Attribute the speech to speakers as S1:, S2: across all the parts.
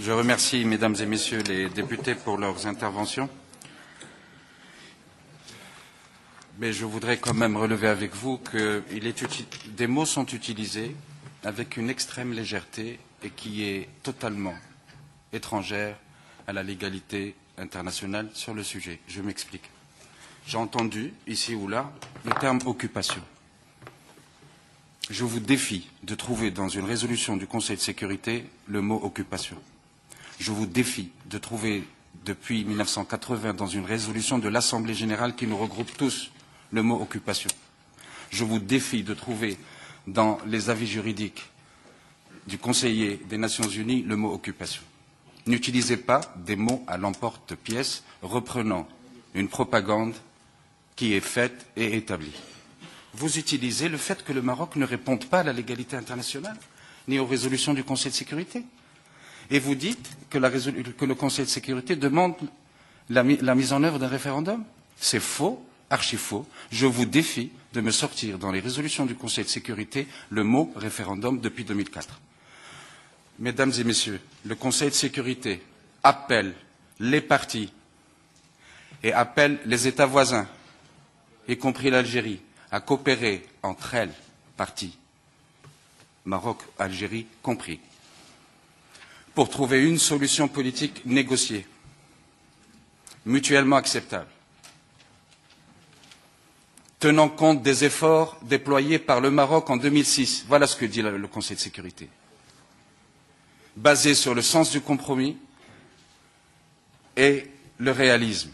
S1: Je remercie, mesdames et messieurs les députés, pour leurs interventions. Mais je voudrais quand même relever avec vous que des mots sont utilisés avec une extrême légèreté et qui est totalement étrangère à la légalité internationale sur le sujet. Je m'explique. J'ai entendu, ici ou là, le terme « occupation ». Je vous défie de trouver dans une résolution du Conseil de sécurité le mot « occupation ». Je vous défie de trouver, depuis 1980, dans une résolution de l'Assemblée générale qui nous regroupe tous, le mot « occupation ». Je vous défie de trouver dans les avis juridiques du conseiller des Nations Unies le mot « occupation ». N'utilisez pas des mots à l'emporte-pièce reprenant une propagande qui est faite et établie. Vous utilisez le fait que le Maroc ne réponde pas à la légalité internationale, ni aux résolutions du Conseil de sécurité. Et vous dites que le Conseil de sécurité demande la mise en œuvre d'un référendum. C'est faux, archi faux. Je vous défie de me sortir dans les résolutions du Conseil de sécurité le mot référendum depuis 2004. Mesdames et messieurs, le Conseil de sécurité appelle les partis et appelle les États voisins, y compris l'Algérie, à coopérer entre elles, parties, Maroc, Algérie compris, pour trouver une solution politique négociée, mutuellement acceptable, tenant compte des efforts déployés par le Maroc en 2006. Voilà ce que dit le Conseil de sécurité. Basé sur le sens du compromis et le réalisme,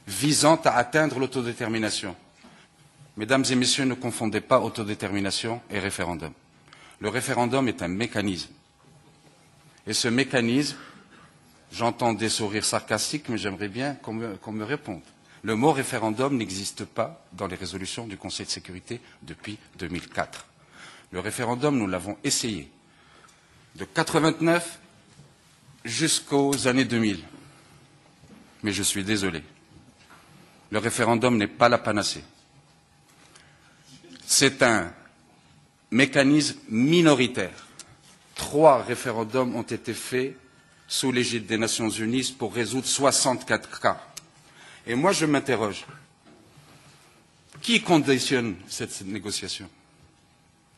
S1: visant à atteindre l'autodétermination. Mesdames et messieurs, ne confondez pas autodétermination et référendum. Le référendum est un mécanisme. Et ce mécanisme, j'entends des sourires sarcastiques, mais j'aimerais bien qu'on me réponde. Le mot référendum n'existe pas dans les résolutions du Conseil de sécurité depuis 2004. Le référendum, nous l'avons essayé de 1989 jusqu'aux années 2000. Mais je suis désolé. Le référendum n'est pas la panacée. C'est un mécanisme minoritaire. 3 référendums ont été faits sous l'égide des Nations Unies pour résoudre 64 cas. Et moi, je m'interroge. Qui conditionne cette négociation?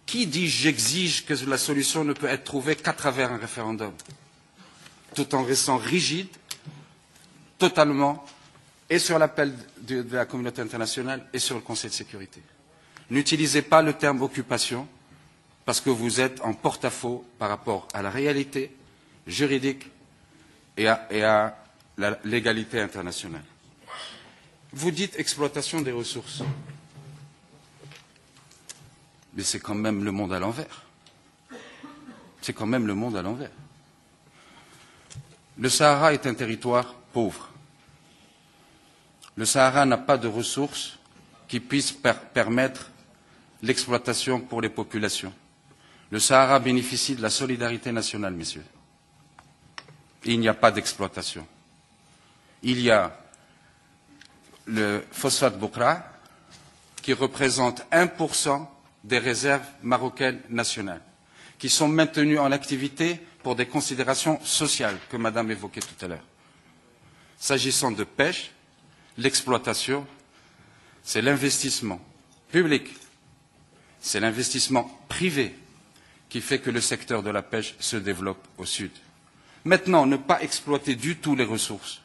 S1: Qui dit j'exige que la solution ne peut être trouvée qu'à travers un référendum, tout en restant rigide, totalement, et sur l'appel de la communauté internationale et sur le Conseil de sécurité? N'utilisez pas le terme occupation parce que vous êtes en porte-à-faux par rapport à la réalité juridique et à la légalité internationale. Vous dites exploitation des ressources. Mais c'est quand même le monde à l'envers. C'est quand même le monde à l'envers. Le Sahara est un territoire pauvre. Le Sahara n'a pas de ressources qui puissent permettre l'exploitation pour les populations. Le Sahara bénéficie de la solidarité nationale, messieurs. Il n'y a pas d'exploitation. Il y a le phosphate Boukra, qui représente 1% des réserves marocaines nationales, qui sont maintenues en activité pour des considérations sociales que Madame évoquait tout à l'heure. S'agissant de pêche, l'exploitation, c'est l'investissement public, c'est l'investissement privé qui fait que le secteur de la pêche se développe au sud. Maintenant, ne pas exploiter du tout les ressources,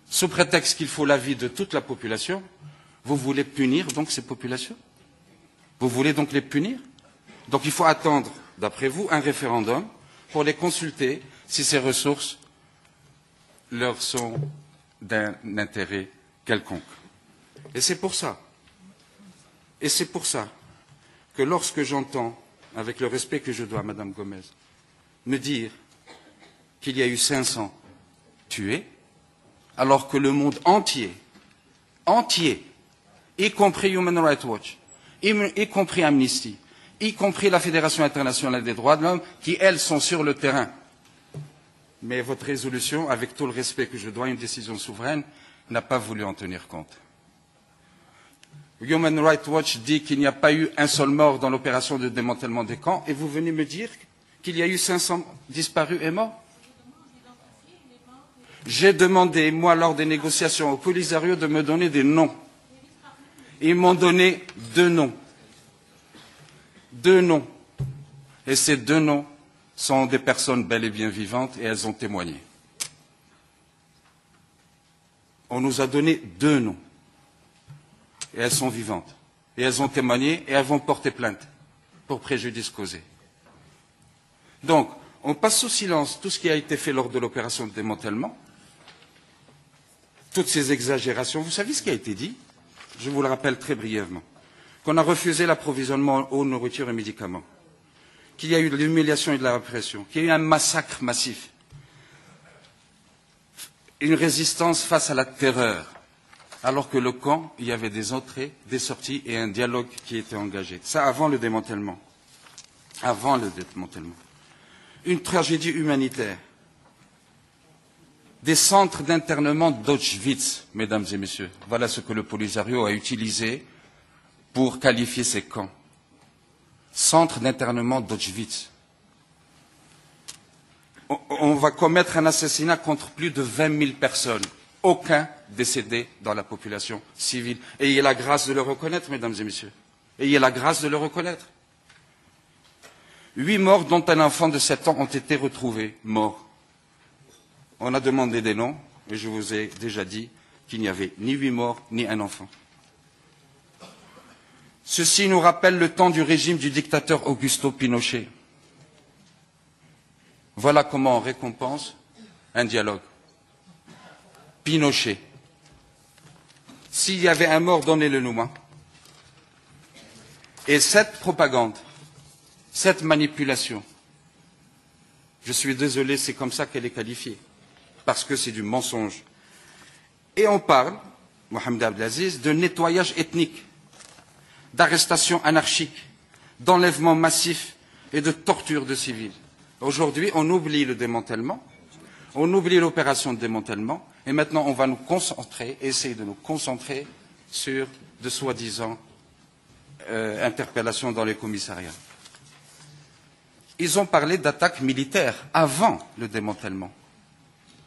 S1: sous prétexte qu'il faut l'avis de toute la population, vous voulez punir donc ces populations? Vous voulez donc les punir? Donc il faut attendre, d'après vous, un référendum pour les consulter si ces ressources leur sont d'un intérêt quelconque. Et c'est pour ça que lorsque j'entends, avec le respect que je dois à Madame Gomez, me dire qu'il y a eu 500 tués, alors que le monde entier, y compris Human Rights Watch, y compris Amnesty, y compris la Fédération internationale des droits de l'homme, qui, elles, sont sur le terrain. Mais votre résolution, avec tout le respect que je dois à une décision souveraine, n'a pas voulu en tenir compte. Human Rights Watch dit qu'il n'y a pas eu un seul mort dans l'opération de démantèlement des camps, et vous venez me dire qu'il y a eu 500 disparus et morts? J'ai demandé, moi, lors des négociations au Polisario, de me donner des noms. Ils m'ont donné 2 noms. 2 noms. Et ces 2 noms sont des personnes bel et bien vivantes et elles ont témoigné. On nous a donné 2 noms. Et elles sont vivantes. Et elles ont témoigné et elles vont porter plainte pour préjudice causé. Donc, on passe sous silence tout ce qui a été fait lors de l'opération de démantèlement. Toutes ces exagérations. Vous savez ce qui a été dit? Je vous le rappelle très brièvement. Qu'on a refusé l'approvisionnement en eau, nourriture et médicaments. Qu'il y a eu de l'humiliation et de la répression. Qu'il y a eu un massacre massif. Une résistance face à la terreur. Alors que le camp, il y avait des entrées, des sorties et un dialogue qui était engagé. Ça avant le démantèlement. Avant le démantèlement. Une tragédie humanitaire. Des centres d'internement d'Auschwitz, mesdames et messieurs. Voilà ce que le Polisario a utilisé pour qualifier ces camps. Centres d'internement d'Auschwitz. On va commettre un assassinat contre plus de 20 000 personnes. Aucun décédé dans la population civile. Ayez la grâce de le reconnaître, mesdames et messieurs. Ayez la grâce de le reconnaître. 8 morts, dont un enfant de 7 ans, ont été retrouvés morts. On a demandé des noms, et je vous ai déjà dit qu'il n'y avait ni 8 morts, ni un enfant. Ceci nous rappelle le temps du régime du dictateur Augusto Pinochet. Voilà comment on récompense un dialogue. Pinochet. S'il y avait un mort, donnez-le-nous, moi. Et cette propagande, cette manipulation, je suis désolé, c'est comme ça qu'elle est qualifiée. Parce que c'est du mensonge. Et on parle, Mohamed Abdelaziz, de nettoyage ethnique, d'arrestation anarchique, d'enlèvement massif et de torture de civils. Aujourd'hui, on oublie le démantèlement, on oublie l'opération de démantèlement, et maintenant on va nous concentrer, essayer de nous concentrer sur de soi-disant interpellations dans les commissariats. Ils ont parlé d'attaques militaires avant le démantèlement,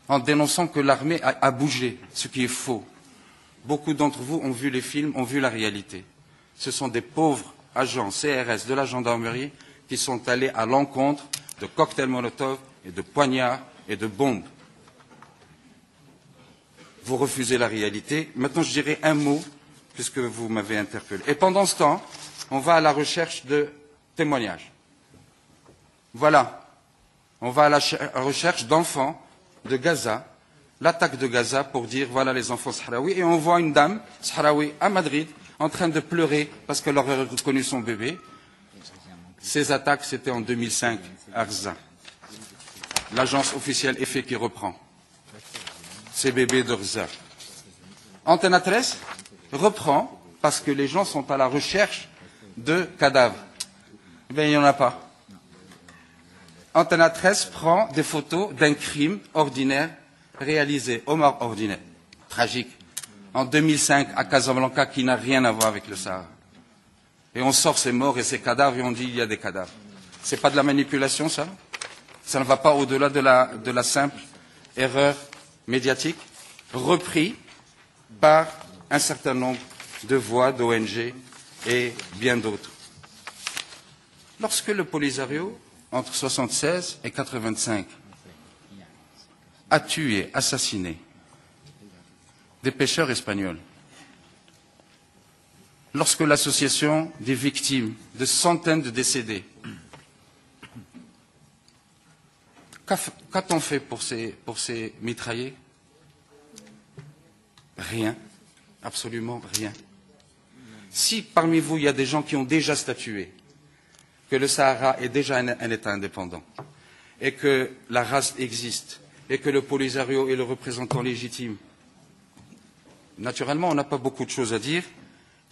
S1: en dénonçant que l'armée a bougé, ce qui est faux. Beaucoup d'entre vous ont vu les films, ont vu la réalité. Ce sont des pauvres agents CRS de la gendarmerie qui sont allés à l'encontre de cocktails Molotov et de poignards et de bombes. Vous refusez la réalité. Maintenant, je dirai un mot, puisque vous m'avez interpellé. Et pendant ce temps, on va à la recherche de témoignages. Voilà. On va à la recherche d'enfants de Gaza, l'attaque de Gaza, pour dire voilà les enfants sahraouis. Et on voit une dame sahraoui à Madrid en train de pleurer parce qu'elle aurait reconnu son bébé. Ces attaques, c'était en 2005, à Arza. L'agence officielle EFE qui reprend ces bébés d'Arza. Antena 13 reprend parce que les gens sont à la recherche de cadavres. Eh bien, il n'y en a pas. Antena 13 prend des photos d'un crime ordinaire réalisé, Omar ordinaire, tragique, en 2005 à Casablanca, qui n'a rien à voir avec le Sahara. Et on sort ces morts et ces cadavres et on dit il y a des cadavres. C'est pas de la manipulation, ça? Ça ne va pas au-delà de la simple erreur médiatique, repris par un certain nombre de voix d'ONG et bien d'autres. Lorsque le Polisario, entre 1976 et 1985, a tué, assassiné des pêcheurs espagnols, lorsque l'association des victimes de centaines de décédés, qu'a-t-on fait pour ces mitraillés? Rien, absolument rien. Si parmi vous, il y a des gens qui ont déjà statué que le Sahara est déjà un État indépendant, et que la race existe, et que le Polisario est le représentant légitime, naturellement, on n'a pas beaucoup de choses à dire.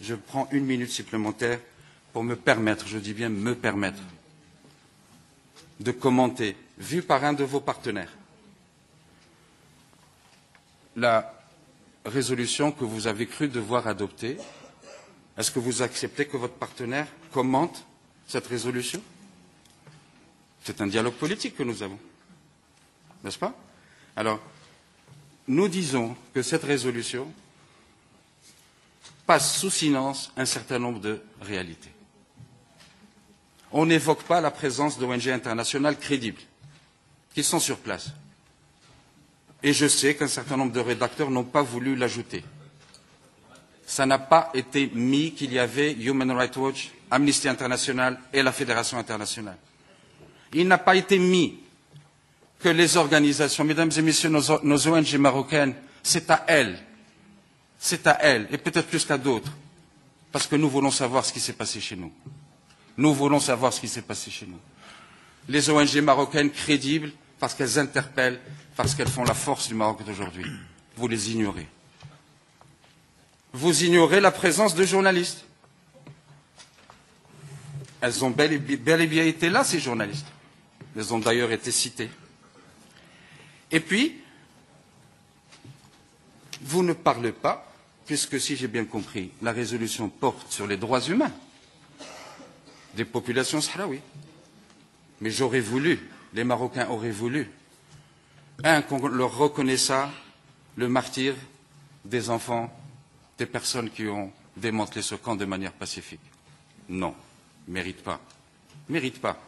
S1: Je prends 1 minute supplémentaire pour me permettre, je dis bien me permettre, de commenter, vu par un de vos partenaires, la résolution que vous avez cru devoir adopter. Est-ce que vous acceptez que votre partenaire commente cette résolution? C'est un dialogue politique que nous avons. N'est-ce pas? Alors, nous disons que cette résolution passe sous silence un certain nombre de réalités. On n'évoque pas la présence d'ONG internationales crédibles qui sont sur place. Et je sais qu'un certain nombre de rédacteurs n'ont pas voulu l'ajouter. Ça n'a pas été mis qu'il y avait Human Rights Watch, Amnesty International et la Fédération internationale. Il n'a pas été mis que les organisations, mesdames et messieurs, nos ONG marocaines, c'est à elles, et peut-être plus qu'à d'autres, parce que nous voulons savoir ce qui s'est passé chez nous. Nous voulons savoir ce qui s'est passé chez nous. Les ONG marocaines crédibles, parce qu'elles interpellent, parce qu'elles font la force du Maroc d'aujourd'hui. Vous les ignorez. Vous ignorez la présence de journalistes. Elles ont bel et bien été là, ces journalistes. Elles ont d'ailleurs été citées. Et puis, vous ne parlez pas, puisque si j'ai bien compris, la résolution porte sur les droits humains des populations sahraouies. Mais j'aurais voulu, les Marocains auraient voulu, qu'on leur reconnaisse le martyre des enfants, des personnes qui ont démantelé ce camp de manière pacifique. Non, mérite pas. Mérite pas.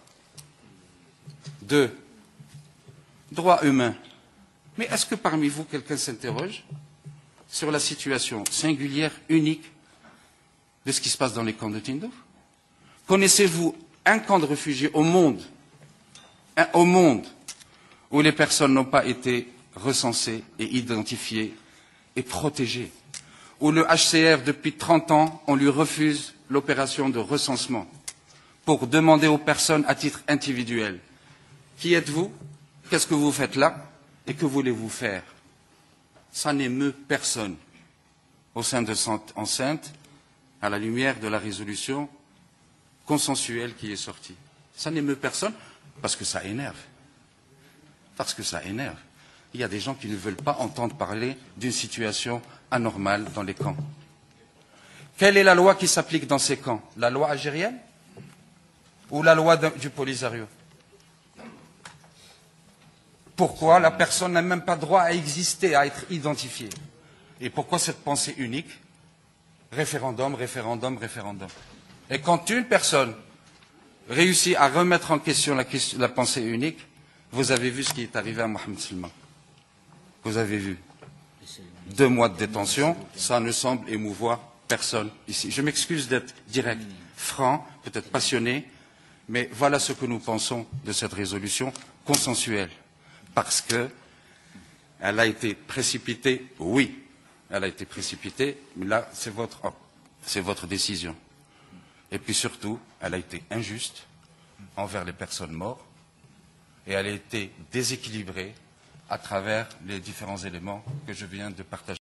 S1: 2. Droits humains. Mais est-ce que parmi vous, quelqu'un s'interroge sur la situation singulière, unique, de ce qui se passe dans les camps de Tindouf? Connaissez-vous un camp de réfugiés au monde où les personnes n'ont pas été recensées et identifiées et protégées, où le HCR, depuis 30 ans, on lui refuse l'opération de recensement pour demander aux personnes à titre individuel: qui êtes-vous? Qu'est-ce que vous faites là? Et que voulez-vous faire? Ça n'émeut personne au sein de cette enceinte, à la lumière de la résolution consensuelle qui est sortie. Ça n'émeut personne parce que ça énerve. Parce que ça énerve. Il y a des gens qui ne veulent pas entendre parler d'une situation anormale dans les camps. Quelle est la loi qui s'applique dans ces camps? La loi algérienne ou la loi du Polisario? Pourquoi la personne n'a même pas droit à exister, à être identifiée? Et pourquoi cette pensée unique? Référendum, référendum, référendum. Et quand une personne réussit à remettre en question la pensée unique, vous avez vu ce qui est arrivé à Mohamed Selma. Vous avez vu. 2 mois de détention, ça ne semble émouvoir personne ici. Je m'excuse d'être direct, franc, peut-être passionné, mais voilà ce que nous pensons de cette résolution consensuelle. Parce qu'elle a été précipitée, oui, elle a été précipitée, mais là, c'est votre décision. Et puis surtout, elle a été injuste envers les personnes mortes et elle a été déséquilibrée à travers les différents éléments que je viens de partager.